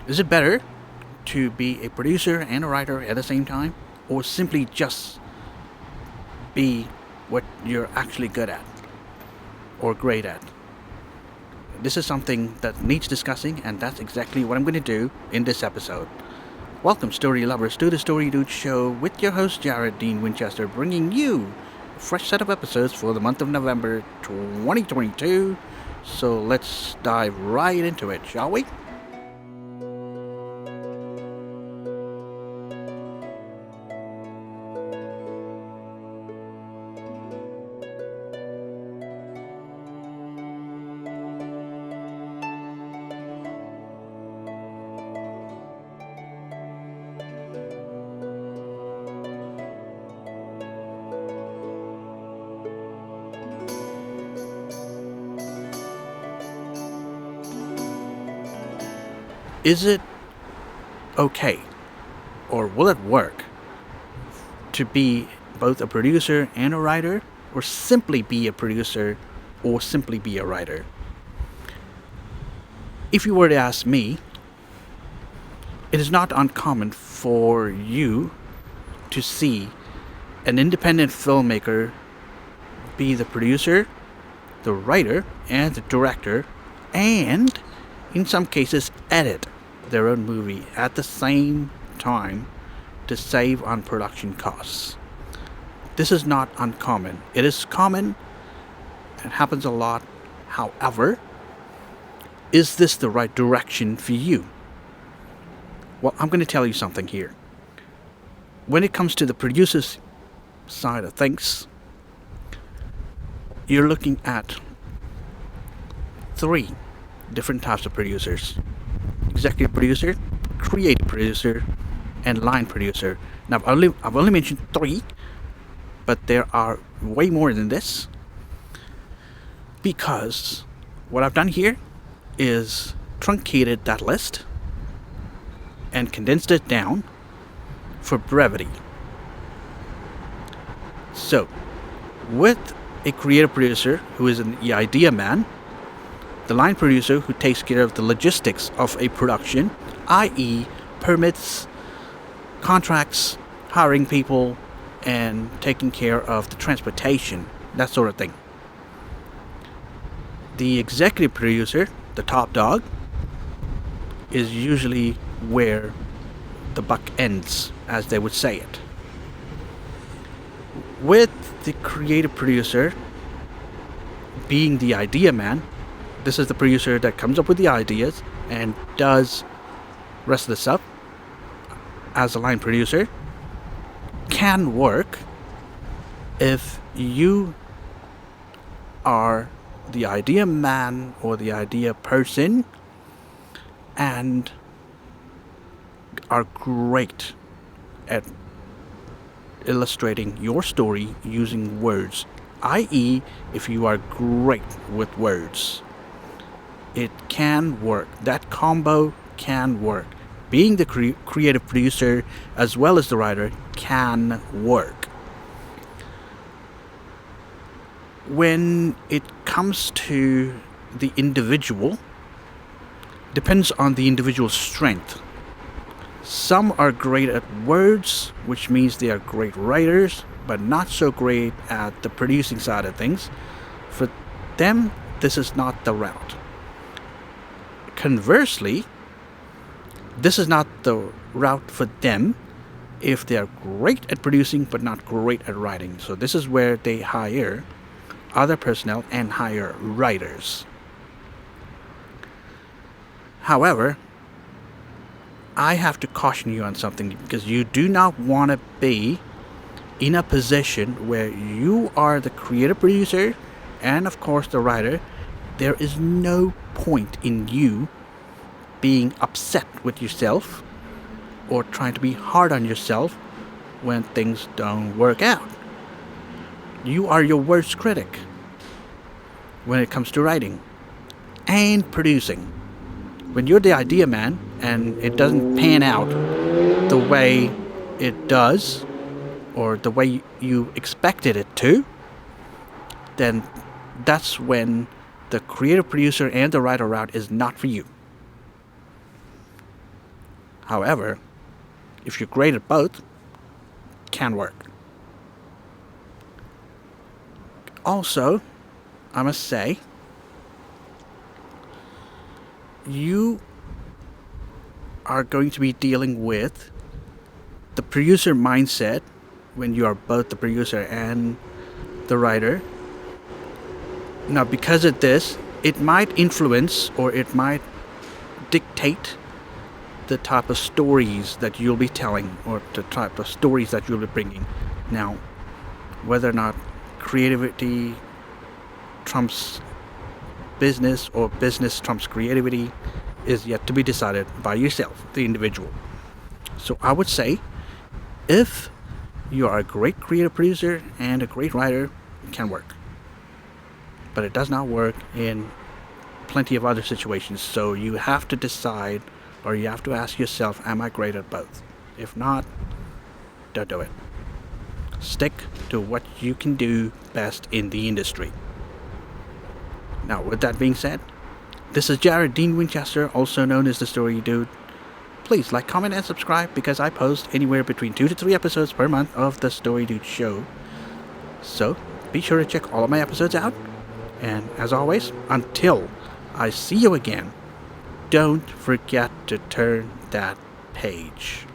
Is it better to be a producer and a writer at the same time, or simply just be what you're actually good at or great at? This is something that needs discussing, and that's exactly what I'm going to do in this episode. Welcome, story lovers, to the Story Dude Show with your host, Jared Dean Winchester, bringing you a fresh set of episodes for the month of November 2022. So let's dive right into it, shall we? Is it okay, or will it work, to be both a producer and a writer, or simply be a producer, or simply be a writer? If you were to ask me, it is not uncommon for you to see an independent filmmaker be the producer, the writer, and the director, and in some cases edit their own movie at the same time to save on production costs. This is not uncommon. It is common. It happens a lot. However, is this the right direction for you? Well, I'm going to tell you something here. When it comes to the producer's side of things, you're looking at three different types of producers: executive producer, creative producer, and line producer. Now, I've only mentioned three, but there are way more than this, because what I've done here is truncated that list and condensed it down for brevity. So, with a creative producer who is the idea man, the line producer who takes care of the logistics of a production, i.e. permits, contracts, hiring people, and taking care of the transportation, that sort of thing. The executive producer, the top dog, is usually where the buck ends, as they would say it. With the creative producer being the idea man, this is the producer that comes up with the ideas and does rest of the stuff, as a line producer, can work if you are the idea man or the idea person and are great at illustrating your story using words, i.e. if you are great with words. It can work. That combo can work. Being the creative producer as well as the writer can work. When it comes to the individual, depends on the individual's strength. Some are great at words, which means they are great writers, but not so great at the producing side of things. For them, this is not the route. Conversely, this is not the route for them if they are great at producing but not great at writing. So this is where they hire other personnel and hire writers. However, I have to caution you on something, because you do not want to be in a position where you are the creative producer and of course the writer. There is no point in you being upset with yourself or trying to be hard on yourself when things don't work out. You are your worst critic when it comes to writing and producing. When you're the idea man and it doesn't pan out the way it does or the way you expected it to, then that's when the creative producer and the writer route is not for you. However, if you're great at both, it can work. Also, I must say, you are going to be dealing with the producer mindset when you are both the producer and the writer. Now, because of this, it might influence or it might dictate the type of stories that you'll be telling or the type of stories that you'll be bringing. Now, whether or not creativity trumps business or business trumps creativity is yet to be decided by yourself, the individual. So I would say, if you are a great creative producer and a great writer, it can work. But it does not work in plenty of other situations. So you have to decide, or you have to ask yourself, am I great at both? If not, don't do it. Stick to what you can do best in the industry. Now, with that being said, this is Jared Dean Winchester, also known as the Story Dude. Please like, comment, and subscribe because I post anywhere between 2 to 3 episodes per month of the Story Dude Show. So, be sure to check all of my episodes out. And as always, until I see you again, don't forget to turn that page.